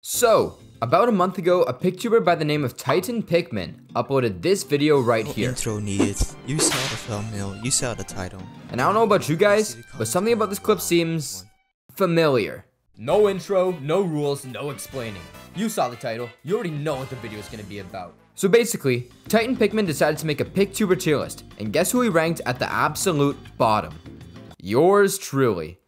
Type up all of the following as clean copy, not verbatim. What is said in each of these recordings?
So, about a month ago, a Piktuber by the name of Titan Pikmin uploaded this video right here. Intro needed. You saw the thumbnail, you saw the title. And I don't know about you guys, but something about this clip seems familiar. No intro, no rules, no explaining. You saw the title, you already know what the video is going to be about. So basically, Titan Pikmin decided to make a Piktuber tier list, and guess who he ranked at the absolute bottom? Yours truly.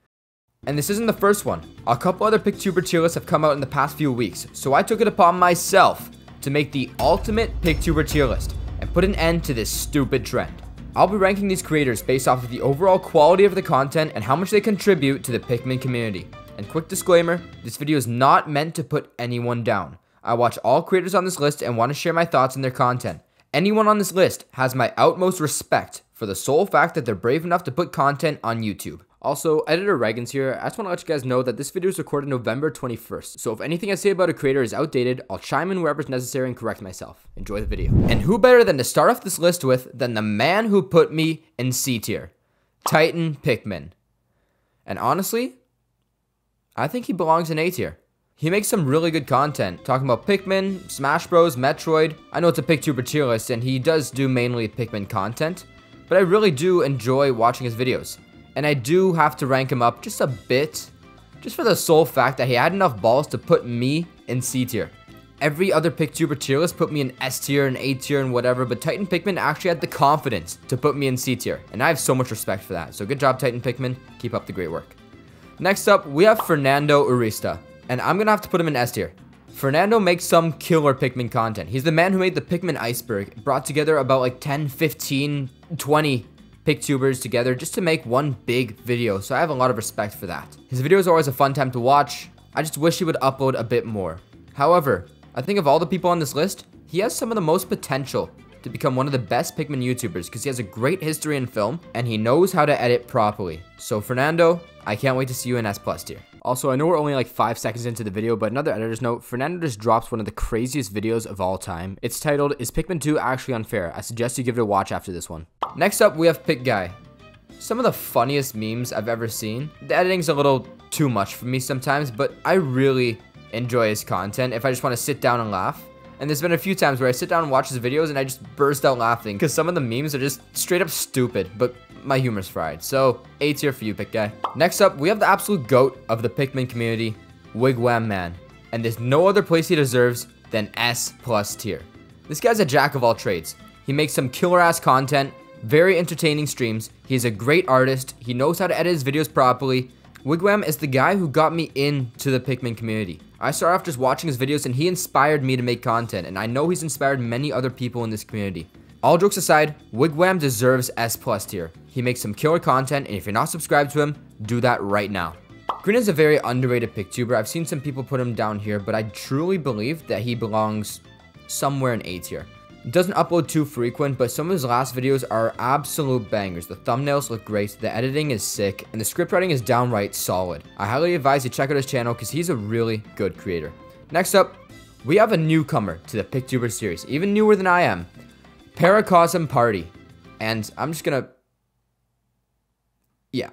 And this isn't the first one. A couple other Piktuber tier lists have come out in the past few weeks, so I took it upon myself to make the ultimate Piktuber tier list and put an end to this stupid trend. I'll be ranking these creators based off of the overall quality of the content and how much they contribute to the Pikmin community. And quick disclaimer, this video is not meant to put anyone down. I watch all creators on this list and want to share my thoughts on their content. Anyone on this list has my utmost respect for the sole fact that they're brave enough to put content on YouTube. Also, editor Raggins here, I just want to let you guys know that this video is recorded November 21st, so if anything I say about a creator is outdated, I'll chime in wherever it's necessary and correct myself. Enjoy the video. And who better than to start off this list with than the man who put me in C tier, Titan Pikmin. And honestly, I think he belongs in A tier. He makes some really good content, talking about Pikmin, Smash Bros, Metroid. I know it's a Piktuber tier list, and he does do mainly Pikmin content, but I really do enjoy watching his videos. And I do have to rank him up just a bit, just for the sole fact that he had enough balls to put me in C tier. Every other Piktuber tier list put me in S tier and A tier and whatever, but Titan Pikmin actually had the confidence to put me in C tier, and I have so much respect for that. So good job, Titan Pikmin. Keep up the great work. Next up, we have Fernando Urista, and I'm gonna have to put him in S tier. Fernando makes some killer Pikmin content. He's the man who made the Pikmin iceberg, brought together about like 10, 15, 20 Piktubers together just to make one big video, so I have a lot of respect for that. His videos are always a fun time to watch. I just wish he would upload a bit more. However, I think of all the people on this list, he has some of the most potential to become one of the best Pikmin YouTubers because he has a great history in film and he knows how to edit properly. So Fernando, I can't wait to see you in S+ tier. Also, I know we're only like 5 seconds into the video, but another editor's note, Fernando just drops one of the craziest videos of all time. It's titled, Is Pikmin 2 Actually Unfair? I suggest you give it a watch after this one. Next up, we have Pik Guy. Some of the funniest memes I've ever seen. The editing's a little too much for me sometimes, but I really enjoy his content if I just want to sit down and laugh. And there's been a few times where I sit down and watch his videos and I just burst out laughing because some of the memes are just straight up stupid, but my humor's fried. So, A tier for you, Pik Guy. Next up, we have the absolute GOAT of the Pikmin community, Wigwam Man. And there's no other place he deserves than S+ tier. This guy's a jack of all trades. He makes some killer-ass content, very entertaining streams. He's a great artist. He knows how to edit his videos properly. Wigwam is the guy who got me into the Pikmin community. I started off just watching his videos and he inspired me to make content, and I know he's inspired many other people in this community. All jokes aside, Wigwam deserves S+ tier. He makes some killer content, and if you're not subscribed to him, do that right now. Green is a very underrated Piktuber. I've seen some people put him down here, but I truly believe that he belongs somewhere in A tier. He doesn't upload too frequent, but some of his last videos are absolute bangers. The thumbnails look great, the editing is sick, and the script writing is downright solid. I highly advise you check out his channel because he's a really good creator. Next up, we have a newcomer to the Piktuber series, even newer than I am. Paracosm Party. And I'm just gonna... yeah.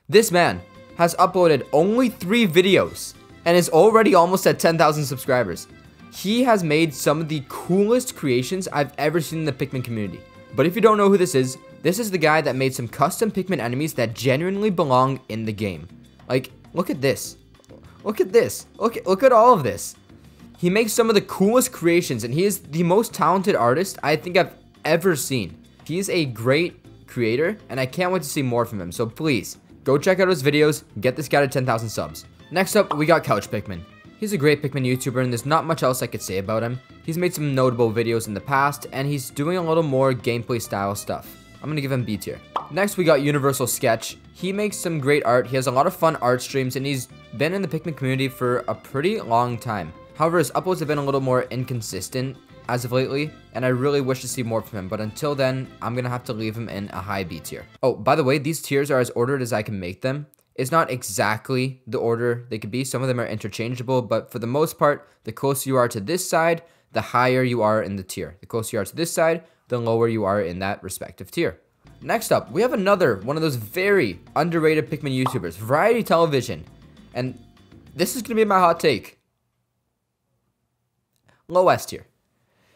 This man has uploaded only 3 videos and is already almost at 10,000 subscribers. He has made some of the coolest creations I've ever seen in the Pikmin community. But if you don't know who this is the guy that made some custom Pikmin enemies that genuinely belong in the game. Like, look at this. Look at this. Look at all of this. He makes some of the coolest creations, and he is the most talented artist I think I've ever seen. He is a great creator, and I can't wait to see more from him. So please, go check out his videos, get this guy to 10,000 subs. Next up, we got Couch Pikmin. He's a great Pikmin YouTuber, and there's not much else I could say about him. He's made some notable videos in the past, and he's doing a little more gameplay style stuff. I'm gonna give him B tier. Next, we got Universal Sketch. He makes some great art. He has a lot of fun art streams, and he's been in the Pikmin community for a pretty long time. However, his uploads have been a little more inconsistent as of lately, and I really wish to see more from him, but until then, I'm gonna have to leave him in a high B tier. Oh, by the way, these tiers are as ordered as I can make them. It's not exactly the order they could be. Some of them are interchangeable, but for the most part, the closer you are to this side, the higher you are in the tier. The closer you are to this side, the lower you are in that respective tier. Next up, we have another one of those very underrated Pikmin YouTubers, Variety Television. And this is gonna be my hot take. low S tier.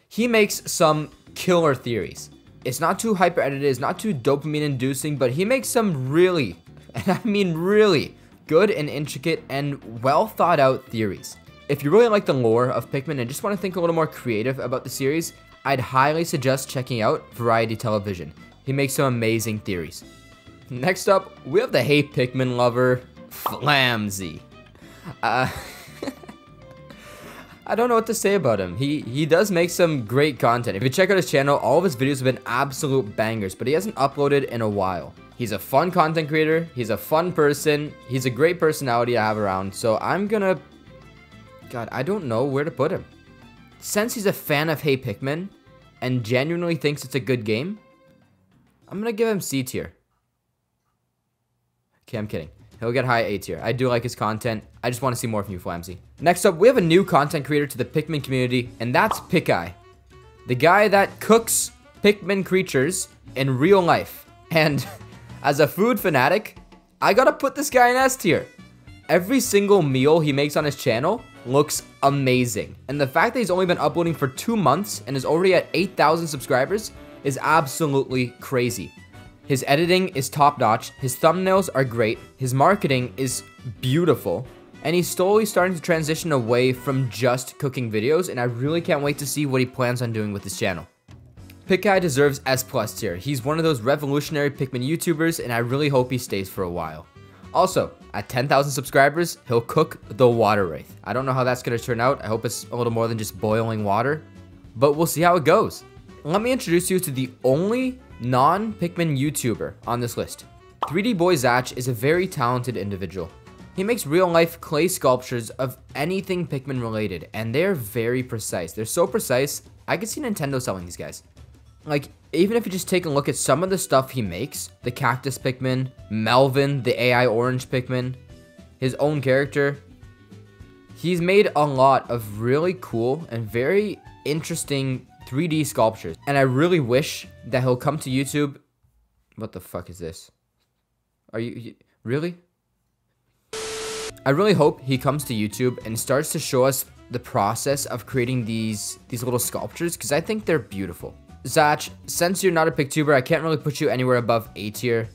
He makes some killer theories. It's not too hyper edited, it's not too dopamine inducing, but he makes some really, and I mean really, good and intricate and well thought out theories. If you really like the lore of Pikmin and just want to think a little more creative about the series, I'd highly suggest checking out Variety Television. He makes some amazing theories. Next up, we have the Hey Pikmin lover, Flamsy. I don't know what to say about him. He does make some great content. If you check out his channel, all of his videos have been absolute bangers, but he hasn't uploaded in a while. He's a fun content creator, he's a fun person, he's a great personality to have around, so I'm gonna... God, I don't know where to put him. Since he's a fan of Hey Pikmin, and genuinely thinks it's a good game, I'm gonna give him C tier. Okay, I'm kidding. He'll get high A tier. I do like his content. I just want to see more from you, Flamsy. Next up, we have a new content creator to the Pikmin community, and that's Piktuber. The guy that cooks Pikmin creatures in real life. And as a food fanatic, I gotta put this guy in S tier. Every single meal he makes on his channel looks amazing. And the fact that he's only been uploading for 2 months and is already at 8,000 subscribers is absolutely crazy. His editing is top-notch, his thumbnails are great, his marketing is beautiful, and he's slowly starting to transition away from just cooking videos, and I really can't wait to see what he plans on doing with his channel. Piktuber deserves S+ tier. He's one of those revolutionary Pikmin YouTubers, and I really hope he stays for a while. Also, at 10,000 subscribers, he'll cook the Water Wraith. I don't know how that's going to turn out. I hope it's a little more than just boiling water, but we'll see how it goes. Let me introduce you to the only non-Pikmin YouTuber on this list. 3D Boy Zach is a very talented individual. He makes real-life clay sculptures of anything Pikmin related, and they're very precise. They're so precise, I could see Nintendo selling these guys. Like, even if you just take a look at some of the stuff he makes, the Cactus Pikmin, Melvin, the AI Orange Pikmin, his own character, he's made a lot of really cool and very interesting 3D sculptures. And I really wish that he'll come to YouTube. What the fuck is this? Are you really? I really hope he comes to YouTube and starts to show us the process of creating these little sculptures, because I think they're beautiful. Zach, since you're not a Piktuber, I can't really put you anywhere above A tier,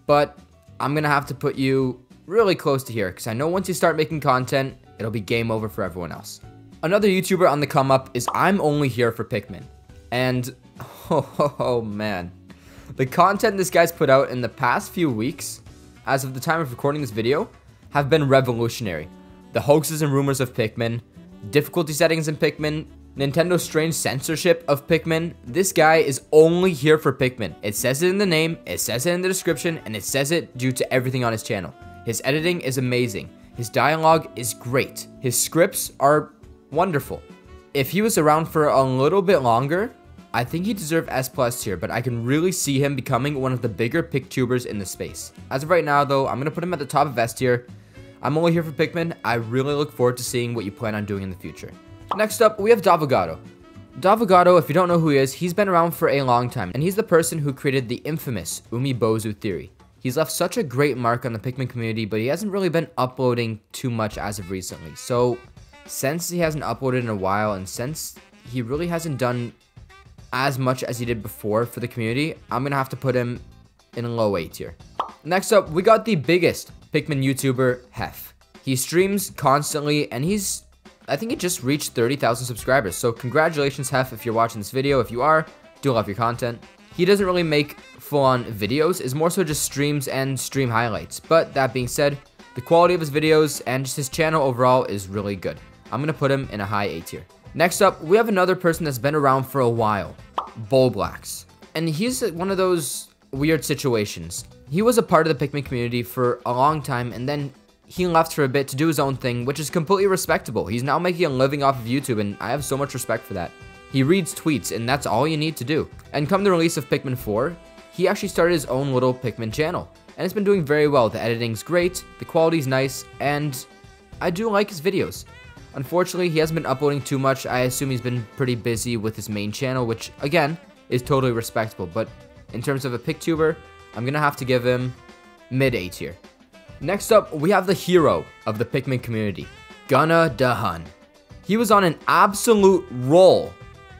but I'm gonna have to put you really close to here, because I know once you start making content, it'll be game over for everyone else. Another YouTuber on the come up is I'm Only Here for Pikmin, and oh man, the content this guy's put out in the past few weeks, as of the time of recording this video, have been revolutionary. The hoaxes and rumors of Pikmin, difficulty settings in Pikmin, Nintendo's strange censorship of Pikmin. This guy is only here for Pikmin. It says it in the name, it says it in the description, and it says it due to everything on his channel. His editing is amazing. His dialogue is great. His scripts are wonderful. If he was around for a little bit longer, I think he deserved S+ tier, but I can really see him becoming one of the bigger Piktubers in the space. As of right now though, I'm gonna put him at the top of S tier. I'm only here for Pikmin. I really look forward to seeing what you plan on doing in the future. Next up, we have Davogado. Davogado, if you don't know who he is, he's been around for a long time, and he's the person who created the infamous Umibozu theory. He's left such a great mark on the Pikmin community, but he hasn't really been uploading too much as of recently. So, since he hasn't uploaded in a while, and since he really hasn't done as much as he did before for the community, I'm gonna have to put him in a low A tier. Next up, we got the biggest Pikmin YouTuber, Hef. He streams constantly, and I think he just reached 30,000 subscribers, so congratulations, Hef, if you're watching this video. If you are, do love your content. He doesn't really make full-on videos, it's more so just streams and stream highlights. But that being said, the quality of his videos and just his channel overall is really good. I'm gonna put him in a high A tier. Next up, we have another person that's been around for a while, Bulblax. And he's one of those weird situations. He was a part of the Pikmin community for a long time, and then he left for a bit to do his own thing, which is completely respectable. He's now making a living off of YouTube, and I have so much respect for that. He reads tweets, and that's all you need to do. And come the release of Pikmin 4, he actually started his own little Pikmin channel, and it's been doing very well. The editing's great, the quality's nice, and I do like his videos. Unfortunately, he hasn't been uploading too much. I assume he's been pretty busy with his main channel, which, again, is totally respectable. But in terms of a Piktuber, I'm gonna have to give him mid A tier. Next up, we have the hero of the Pikmin community, Gunna Da Hun. He was on an absolute roll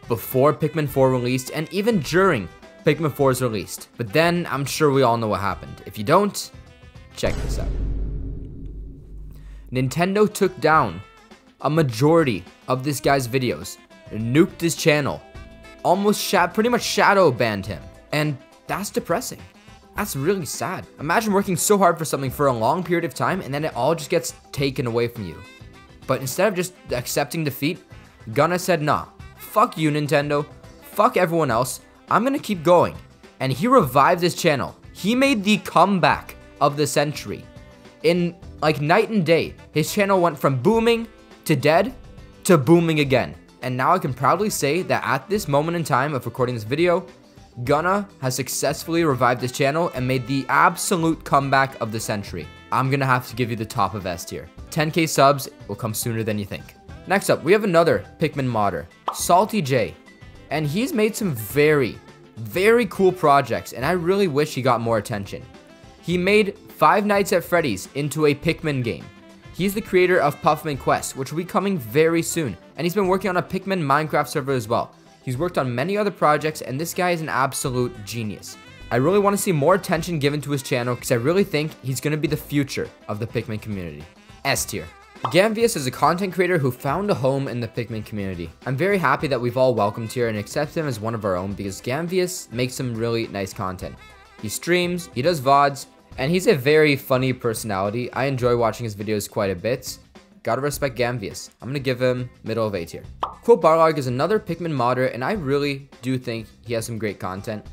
before Pikmin 4 released and even during Pikmin 4's released. But then I'm sure we all know what happened. If you don't, check this out. Nintendo took down a majority of this guy's videos, nuked his channel, almost pretty much shadow banned him. And that's depressing. That's really sad. Imagine working so hard for something for a long period of time and then it all just gets taken away from you. But instead of just accepting defeat, Gunna said, nah, fuck you, Nintendo. Fuck everyone else. I'm gonna keep going. And he revived his channel. He made the comeback of the century. In like night and day, his channel went from booming to dead to booming again. And now I can proudly say that at this moment in time of recording this video, Gunna has successfully revived his channel and made the absolute comeback of the century. I'm gonna have to give you the top of S tier. 10k subs will come sooner than you think. Next up, we have another Pikmin modder, Salty J. And he's made some very, very cool projects, and I really wish he got more attention. He made Five Nights at Freddy's into a Pikmin game. He's the creator of Puffman Quest, which will be coming very soon. And he's been working on a Pikmin Minecraft server as well. He's worked on many other projects, and this guy is an absolute genius. I really want to see more attention given to his channel because I really think he's going to be the future of the Pikmin community. S tier. Gamvius is a content creator who found a home in the Pikmin community. I'm very happy that we've all welcomed here and accepted him as one of our own because Gamvius makes some really nice content. He streams, he does VODs, and he's a very funny personality. I enjoy watching his videos quite a bit. Gotta respect Gamvius. I'm gonna give him middle of A tier. Quote Barlog is another Pikmin modder, and I really do think he has some great content.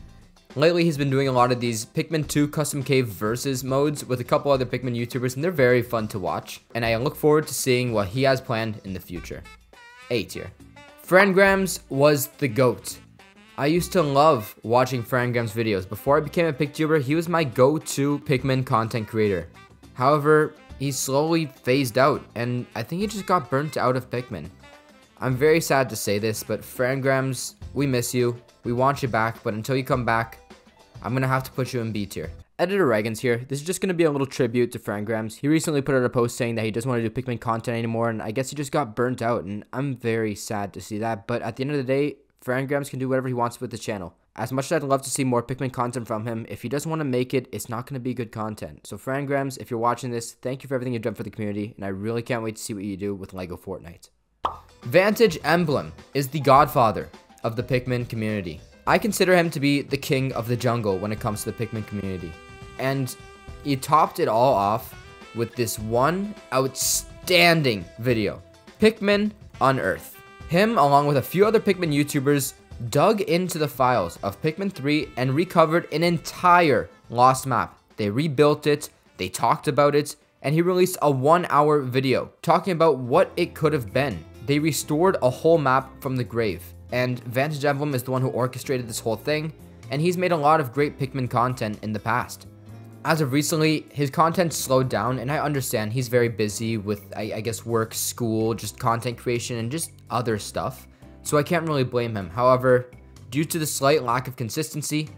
Lately, he's been doing a lot of these Pikmin 2 Custom Cave versus modes with a couple other Pikmin YouTubers, and they're very fun to watch. And I look forward to seeing what he has planned in the future. A tier. Frangrams was the GOAT. I used to love watching Frangrams videos. Before I became a Piktuber, he was my go-to Pikmin content creator. However, he slowly phased out, and I think he just got burnt out of Pikmin. I'm very sad to say this, but Frangrams, we miss you. We want you back, but until you come back, I'm gonna have to put you in B tier. Editor Raggins here. This is just gonna be a little tribute to Frangrams. He recently put out a post saying that he doesn't want to do Pikmin content anymore, and I guess he just got burnt out, and I'm very sad to see that. But at the end of the day, Frangrams can do whatever he wants with the channel. As much as I'd love to see more Pikmin content from him, if he doesn't want to make it, it's not going to be good content. So Frangrams, if you're watching this, thank you for everything you've done for the community, and I really can't wait to see what you do with LEGO Fortnite. Vantage Emblem is the godfather of the Pikmin community. I consider him to be the king of the jungle when it comes to the Pikmin community. And he topped it all off with this one outstanding video, Pikmin Unearthed. Him, along with a few other Pikmin YouTubers, dug into the files of Pikmin 3 and recovered an entire lost map. They rebuilt it, they talked about it, and he released a 1-hour video talking about what it could have been. They restored a whole map from the grave, and Vantage Emblem is the one who orchestrated this whole thing, and he's made a lot of great Pikmin content in the past. As of recently, his content slowed down, and I understand he's very busy with, I guess, work, school, just content creation, and just other stuff. So I can't really blame him. However, due to the slight lack of consistency,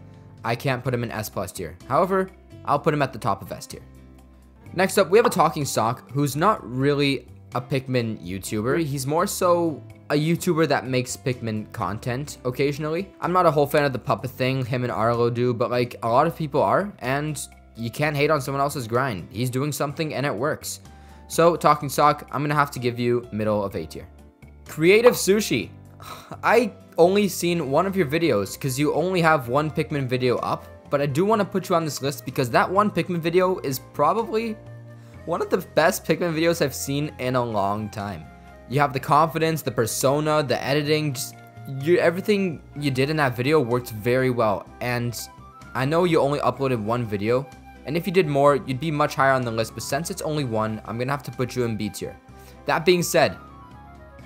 I can't put him in S+ tier. However, I'll put him at the top of S tier. Next up, we have a Talking Sock who's not really a Pikmin YouTuber. He's more so a YouTuber that makes Pikmin content occasionally. I'm not a whole fan of the puppet thing him and Arlo do, but like a lot of people are, and you can't hate on someone else's grind. He's doing something and it works. So Talking Sock, I'm gonna have to give you middle of A tier. Creative Sushi. I only seen one of your videos because you only have one Pikmin video up, but I do want to put you on this list because that one Pikmin video is probably one of the best Pikmin videos I've seen in a long time. You have the confidence, the persona, the editing, just everything you did in that video worked very well. And I know you only uploaded one video, and if you did more, you'd be much higher on the list, but since it's only one, I'm gonna have to put you in B tier. That being said,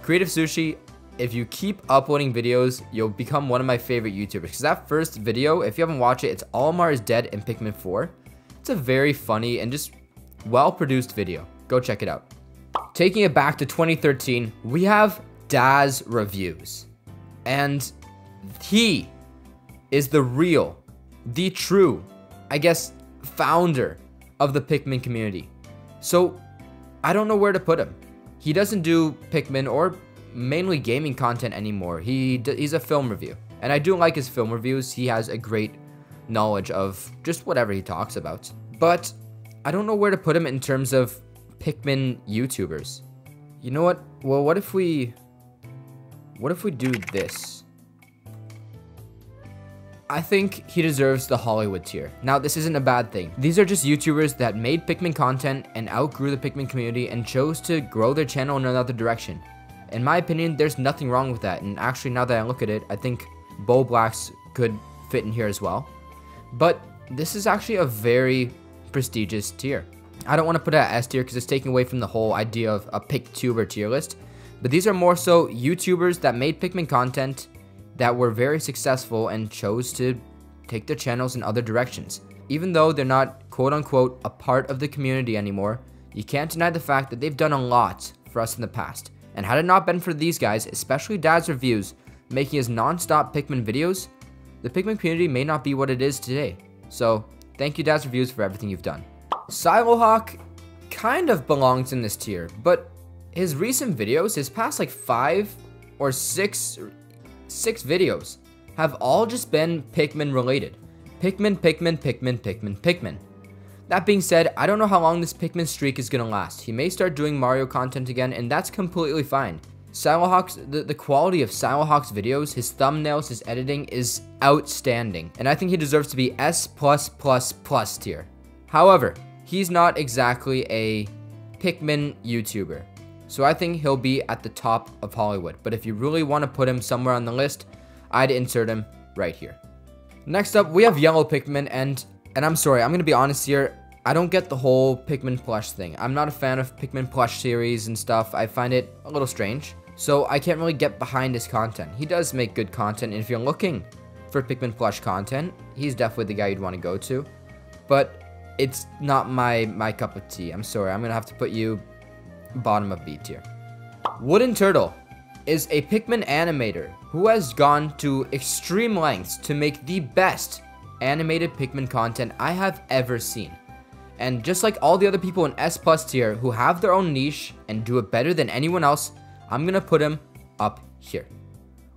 Creative Sushi, if you keep uploading videos, you'll become one of my favorite YouTubers. Because that first video, if you haven't watched it, it's Olimar is Dead in Pikmin 4. It's a very funny and just well-produced video. Go check it out. Taking it back to 2013, we have Daz Reviews. And he is the real, the true, I guess, founder of the Pikmin community. So I don't know where to put him. He doesn't do Pikmin or mainly gaming content anymore. He's a film review. And I do like his film reviews. He has a great knowledge of just whatever he talks about. But I don't know where to put him in terms of Pikmin YouTubers. You know what? Well, what if we do this? I think he deserves the Hollywood tier. Now, this isn't a bad thing. These are just YouTubers that made Pikmin content and outgrew the Pikmin community and chose to grow their channel in another direction. In my opinion, there's nothing wrong with that. And actually, now that I look at it, I think Bo Blacks could fit in here as well. But this is actually a very prestigious tier. I don't want to put it at S tier because it's taking away from the whole idea of a Piktuber tier list. But these are more so YouTubers that made Pikmin content that were very successful and chose to take their channels in other directions. Even though they're not quote-unquote a part of the community anymore, you can't deny the fact that they've done a lot for us in the past. And had it not been for these guys, especially Dad's Reviews, making his non-stop Pikmin videos, the Pikmin community may not be what it is today. So, thank you Dad's Reviews for everything you've done. Silohawk kind of belongs in this tier, but his recent videos, his past like 5 or 6 videos, have all just been Pikmin related. Pikmin, Pikmin, Pikmin, Pikmin, Pikmin. That being said, I don't know how long this Pikmin streak is gonna last. He may start doing Mario content again, and that's completely fine. Silohawk's, the quality of Silohawk's videos, his thumbnails, his editing is outstanding, and I think he deserves to be S+++ tier. However, he's not exactly a Pikmin YouTuber, so I think he'll be at the top of Hollywood. But if you really want to put him somewhere on the list, I'd insert him right here. Next up, we have Yellow Pikmin, and I'm sorry, I'm gonna be honest here. I don't get the whole Pikmin plush thing. I'm not a fan of Pikmin plush series and stuff. I find it a little strange, so I can't really get behind his content. He does make good content, and if you're looking for Pikmin plush content, he's definitely the guy you'd want to go to. But it's not my cup of tea. I'm sorry, I'm gonna have to put you bottom of B tier. Wooden Turtle is a Pikmin animator who has gone to extreme lengths to make the best animated Pikmin content I have ever seen. And just like all the other people in S+ tier who have their own niche and do it better than anyone else, I'm gonna put him up here.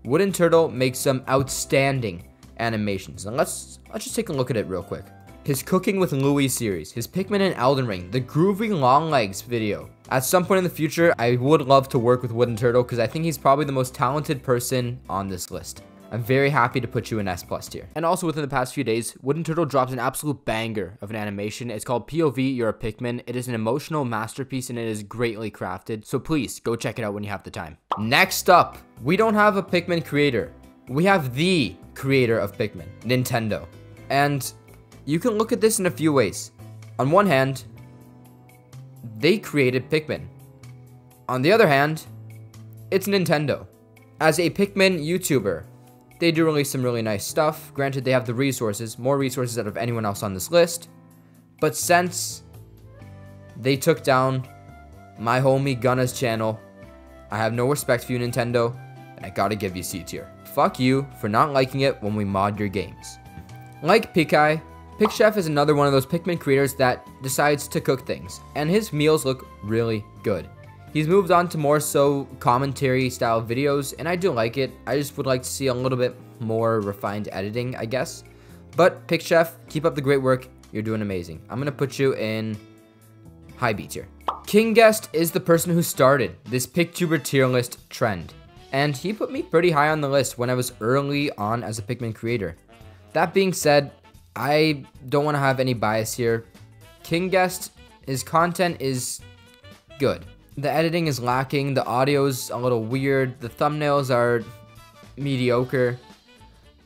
Wooden Turtle makes some outstanding animations, and let's just take a look at it real quick. His Cooking with Louie series, his Pikmin and Elden Ring, the Groovy Long Legs video. At some point in the future, I would love to work with Wooden Turtle because I think he's probably the most talented person on this list. I'm very happy to put you in S+ tier. And also within the past few days, Wooden Turtle dropped an absolute banger of an animation. It's called POV You're a Pikmin. It is an emotional masterpiece and it is greatly crafted. So please go check it out when you have the time. Next up, we don't have a Pikmin creator. We have the creator of Pikmin, Nintendo. And you can look at this in a few ways. On one hand, they created Pikmin. On the other hand, it's Nintendo. As a Pikmin YouTuber, they do release some really nice stuff. Granted, they have the resources, more resources out of anyone else on this list. But since they took down my homie Gunna's channel, I have no respect for you, Nintendo, and I gotta give you C tier. Fuck you for not liking it when we mod your games. Like Pikai, PikChef is another one of those Pikmin creators that decides to cook things, and his meals look really good. He's moved on to more so commentary style videos, and I do like it. I just would like to see a little bit more refined editing, I guess. But PikChef, keep up the great work. You're doing amazing. I'm gonna put you in high B tier. King Guest is the person who started this Piktuber tier list trend, and he put me pretty high on the list when I was early on as a Pikmin creator. That being said, I don't want to have any bias here. King Guest, his content is good. The editing is lacking, the audio's a little weird, the thumbnails are mediocre.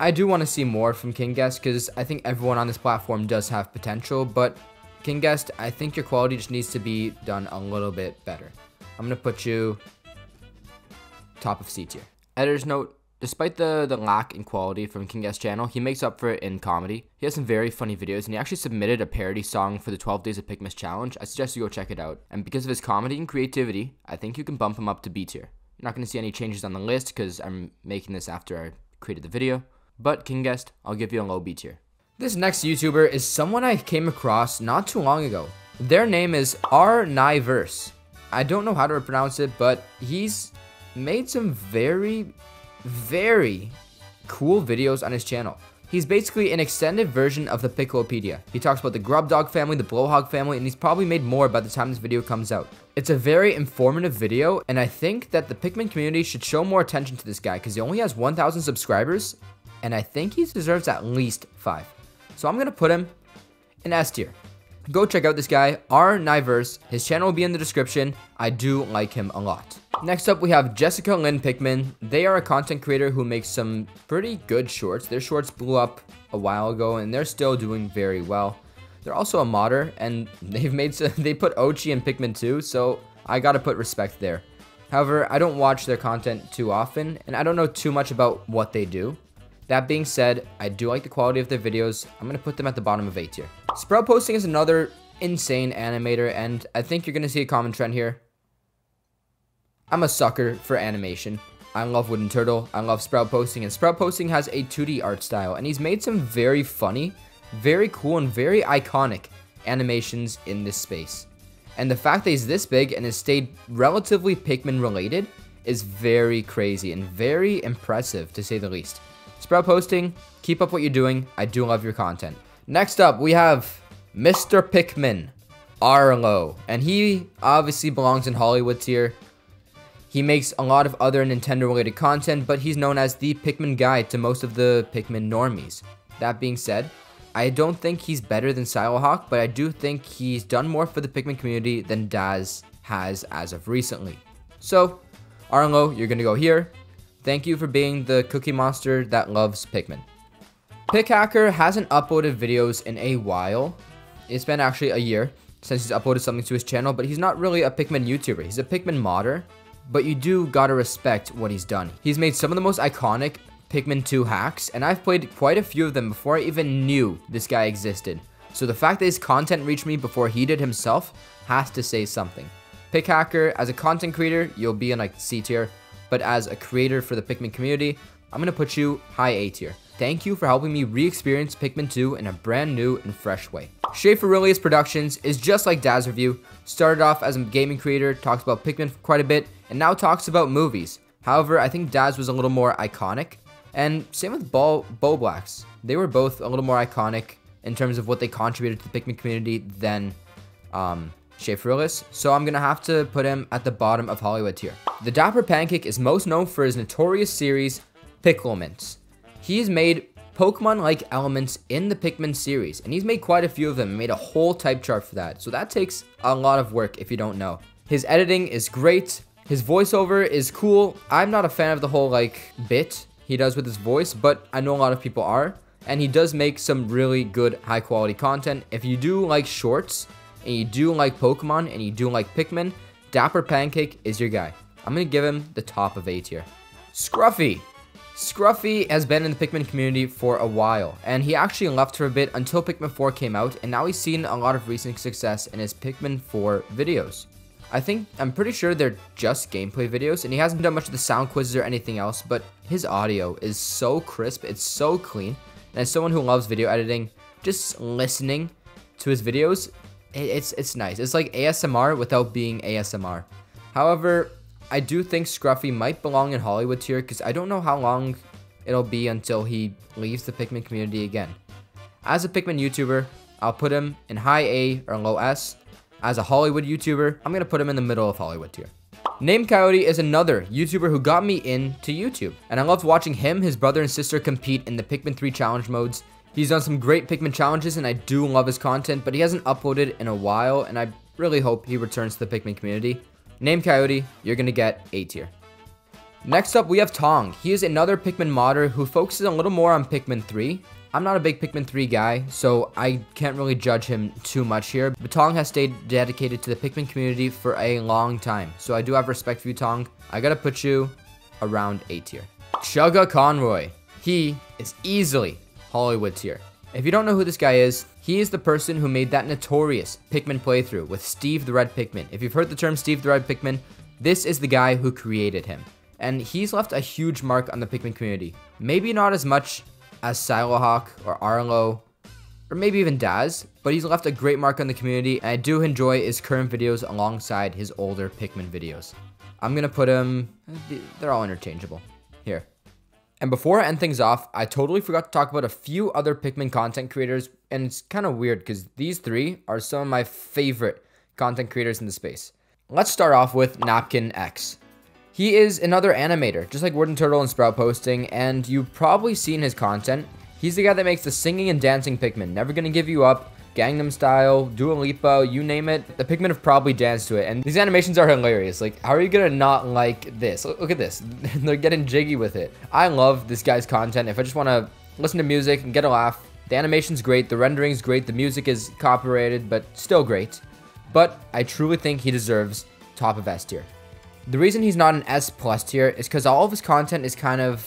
I do want to see more from King Guest because I think everyone on this platform does have potential, but King Guest, I think your quality just needs to be done a little bit better. I'm going to put you top of C tier. Editor's note. Despite the lack in quality from King Guest's channel, he makes up for it in comedy. He has some very funny videos, and he actually submitted a parody song for the 12 Days of Pikmin challenge. I suggest you go check it out. And because of his comedy and creativity, I think you can bump him up to B tier. You're not going to see any changes on the list because I'm making this after I created the video. But King Guest, I'll give you a low B tier. This next YouTuber is someone I came across not too long ago. Their name is R Nyverse. I don't know how to pronounce it, but he's made some very, very cool videos on his channel. He's basically an extended version of the Picklopedia. He talks about the Grubdog family, the Blowhog family, and he's probably made more by the time this video comes out. It's a very informative video, and I think that the Pikmin community should show more attention to this guy because he only has 1,000 subscribers, and I think he deserves at least 5. So I'm going to put him in S tier. Go check out this guy, R9verse. His channel will be in the description. I do like him a lot. Next up, we have Jessica Lynn Pikmin. They are a content creator who makes some pretty good shorts. Their shorts blew up a while ago, and they're still doing very well. They're also a modder, and they put Ochi in Pikmin 2, so I gotta put respect there. However, I don't watch their content too often, and I don't know too much about what they do. That being said, I do like the quality of their videos. I'm gonna put them at the bottom of A tier. Sprout Posting is another insane animator, and I think you're gonna see a common trend here. I'm a sucker for animation. I love Wooden Turtle, I love Sprout Posting, and Sprout Posting has a 2D art style, and he's made some very funny, very cool, and very iconic animations in this space. And the fact that he's this big and has stayed relatively Pikmin related is very crazy and very impressive, to say the least. Sprout Posting, keep up what you're doing. I do love your content. Next up, we have Mr. Pikmin, Arlo, and he obviously belongs in Hollywood tier. He makes a lot of other Nintendo-related content, but he's known as the Pikmin guy to most of the Pikmin normies. That being said, I don't think he's better than Silohawk, but I do think he's done more for the Pikmin community than Daz has as of recently. So, Arlo, you're gonna go here. Thank you for being the cookie monster that loves Pikmin. Pickhacker hasn't uploaded videos in a while. It's been actually a year since he's uploaded something to his channel, but he's not really a Pikmin YouTuber. He's a Pikmin modder, but you do gotta respect what he's done. He's made some of the most iconic Pikmin 2 hacks, and I've played quite a few of them before I even knew this guy existed. So the fact that his content reached me before he did himself has to say something. Pickhacker, as a content creator, you'll be in like C tier, but as a creator for the Pikmin community, I'm gonna put you high A tier. Thank you for helping me re-experience Pikmin 2 in a brand new and fresh way. Schaeferilius Productions is just like Daz Review. Started off as a gaming creator, talks about Pikmin quite a bit, and now talks about movies. However, I think Daz was a little more iconic, and same with Bo Blacks. They were both a little more iconic in terms of what they contributed to the Pikmin community than Schaeferilius, so I'm gonna have to put him at the bottom of Hollywood tier. The Dapper Pancake is most known for his notorious series, Picklements. He's made Pokemon-like elements in the Pikmin series, and he's made quite a few of them and made a whole type chart for that, so that takes a lot of work if you don't know. His editing is great, his voiceover is cool. I'm not a fan of the whole like bit he does with his voice, but I know a lot of people are, and he does make some really good high quality content. If you do like shorts, and you do like Pokemon, and you do like Pikmin, Dapper Pancake is your guy. I'm gonna give him the top of A tier. Scruffy. Scruffy has been in the Pikmin community for a while, and he actually left for a bit until Pikmin 4 came out, and now he's seen a lot of recent success in his Pikmin 4 videos. I'm pretty sure they're just gameplay videos, and he hasn't done much of the sound quizzes or anything else, but his audio is so crisp, it's so clean, and as someone who loves video editing, just listening to his videos, it's nice. It's like ASMR without being ASMR. However, I do think Scruffy might belong in Hollywood tier because I don't know how long it'll be until he leaves the Pikmin community again. As a Pikmin YouTuber, I'll put him in high A or low S. As a Hollywood YouTuber, I'm going to put him in the middle of Hollywood tier. Name Coyote is another YouTuber who got me into YouTube, and I loved watching him, his brother, and sister compete in the Pikmin 3 challenge modes. He's done some great Pikmin challenges, and I do love his content, but he hasn't uploaded in a while, and I really hope he returns to the Pikmin community. Name Coyote, you're gonna get A tier. Next up, we have Tong. He is another Pikmin modder who focuses a little more on Pikmin 3. I'm not a big Pikmin 3 guy, so I can't really judge him too much here, but Tong has stayed dedicated to the Pikmin community for a long time, so I do have respect for you, Tong. I gotta put you around A tier. Chugga Conroy. He is easily Hollywood tier. If you don't know who this guy is, he is the person who made that notorious Pikmin playthrough with Steve the Red Pikmin. If you've heard the term Steve the Red Pikmin, this is the guy who created him. And he's left a huge mark on the Pikmin community. Maybe not as much as Silohawk or Arlo, or maybe even Daz, but he's left a great mark on the community, and I do enjoy his current videos alongside his older Pikmin videos. I'm gonna put him, they're all interchangeable. Here. And before I end things off, I totally forgot to talk about a few other Pikmin content creators, and it's kind of weird because these three are some of my favorite content creators in the space. Let's start off with Napkin X. He is another animator, just like Wouldnt and Sprout Posting, and you've probably seen his content. He's the guy that makes the singing and dancing Pikmin, Never Gonna Give You Up, Gangnam Style, Dua Lipa, you name it. The Pikmin have probably danced to it, and these animations are hilarious. Like, how are you gonna not like this? Look at this. They're getting jiggy with it. I love this guy's content. If I just want to listen to music and get a laugh, the animation's great, the rendering's great, the music is copyrighted, but still great. But I truly think he deserves top of S tier. The reason he's not an S+ tier is because all of his content is kind of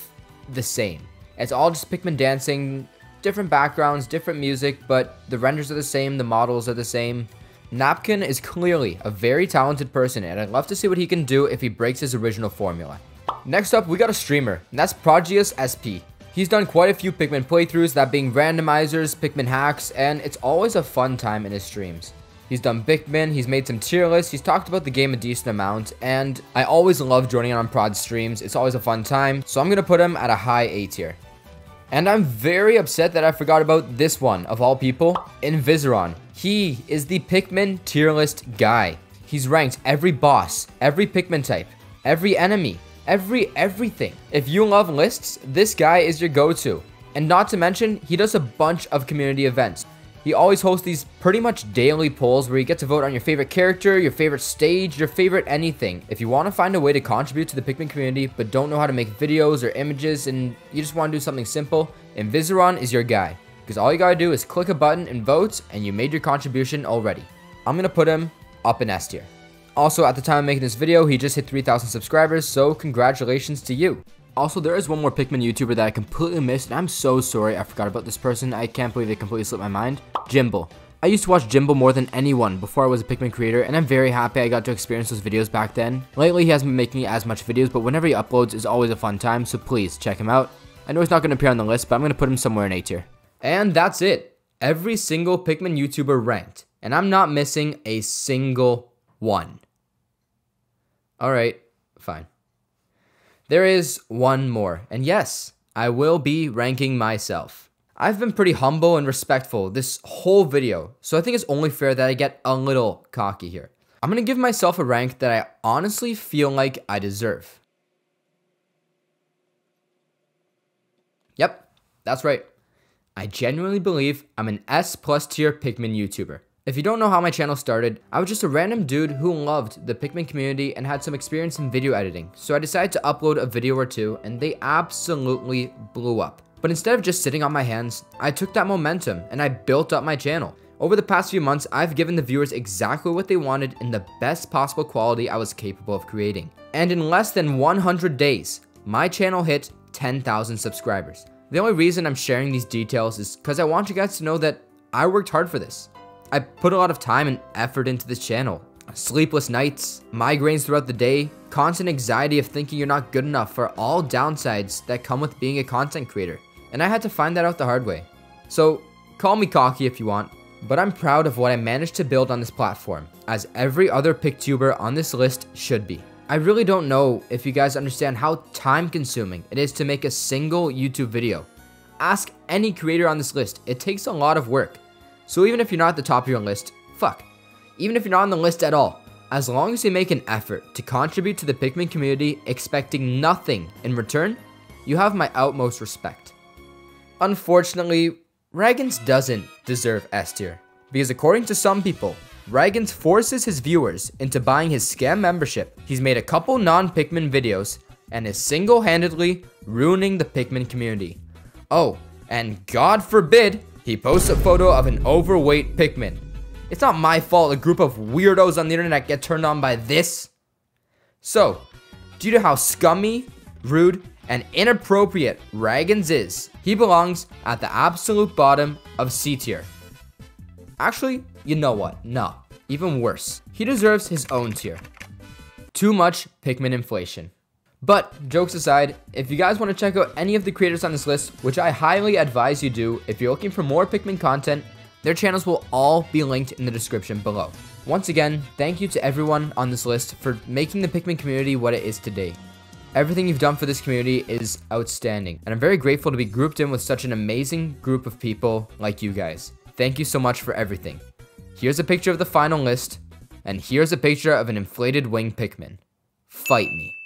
the same. It's all just Pikmin dancing, different backgrounds, different music, but the renders are the same, the models are the same. Napkin is clearly a very talented person, and I'd love to see what he can do if he breaks his original formula. Next up, we got a streamer, and that's Progius SP. He's done quite a few Pikmin playthroughs, that being randomizers, Pikmin hacks, and it's always a fun time in his streams. He's done Pikmin, he's made some tier lists, he's talked about the game a decent amount, and I always love joining on Prod streams. It's always a fun time, so I'm gonna put him at a high A tier. And I'm very upset that I forgot about this one, of all people, Invisaron. He is the Pikmin tier list guy. He's ranked every boss, every Pikmin type, every enemy, everything. If you love lists, this guy is your go-to. And not to mention, he does a bunch of community events. He always hosts these pretty much daily polls where you get to vote on your favorite character, your favorite stage, your favorite anything. If you want to find a way to contribute to the Pikmin community but don't know how to make videos or images and you just want to do something simple, Invisaron is your guy. Because all you gotta do is click a button and vote and you made your contribution already. I'm gonna put him up in S tier. Also, at the time of making this video, he just hit 3,000 subscribers, so congratulations to you. Also, there is one more Pikmin YouTuber that I completely missed, and I'm so sorry I forgot about this person. I can't believe it completely slipped my mind. Jimble. I used to watch Jimble more than anyone before I was a Pikmin creator, and I'm very happy I got to experience those videos back then. Lately, he hasn't been making as much videos, but whenever he uploads, it's always a fun time, so please check him out. I know he's not going to appear on the list, but I'm going to put him somewhere in A tier. And that's it. Every single Pikmin YouTuber ranked, and I'm not missing a single one. Alright, fine. There is one more, and yes, I will be ranking myself. I've been pretty humble and respectful this whole video, so I think it's only fair that I get a little cocky here. I'm gonna give myself a rank that I honestly feel like I deserve. Yep, that's right. I genuinely believe I'm an S+ tier Pikmin YouTuber. If you don't know how my channel started, I was just a random dude who loved the Pikmin community and had some experience in video editing, so I decided to upload a video or two and they absolutely blew up. But instead of just sitting on my hands, I took that momentum and I built up my channel. Over the past few months, I've given the viewers exactly what they wanted in the best possible quality I was capable of creating. And in less than 100 days, my channel hit 10,000 subscribers. The only reason I'm sharing these details is because I want you guys to know that I worked hard for this. I put a lot of time and effort into this channel. Sleepless nights, migraines throughout the day, constant anxiety of thinking you're not good enough are all downsides that come with being a content creator. And I had to find that out the hard way. So, call me cocky if you want, but I'm proud of what I managed to build on this platform, as every other Piktuber on this list should be. I really don't know if you guys understand how time-consuming it is to make a single YouTube video. Ask any creator on this list, it takes a lot of work. So even if you're not at the top of your list, fuck. Even if you're not on the list at all, as long as you make an effort to contribute to the Pikmin community expecting nothing in return, you have my utmost respect. Unfortunately, Raggins doesn't deserve S tier, because according to some people, Raggins forces his viewers into buying his scam membership. He's made a couple non-Pikmin videos, and is single-handedly ruining the Pikmin community. Oh, and God forbid, he posts a photo of an overweight Pikmin. It's not my fault a group of weirdos on the internet get turned on by this. So, due to how scummy, rude, and inappropriate Raggins is, he belongs at the absolute bottom of C tier. Actually, you know what? No, even worse. He deserves his own tier. Too much Pikmin inflation. But, jokes aside, if you guys want to check out any of the creators on this list, which I highly advise you do if you're looking for more Pikmin content, their channels will all be linked in the description below. Once again, thank you to everyone on this list for making the Pikmin community what it is today. Everything you've done for this community is outstanding, and I'm very grateful to be grouped in with such an amazing group of people like you guys. Thank you so much for everything. Here's a picture of the final list, and here's a picture of an inflated winged Pikmin. Fight me.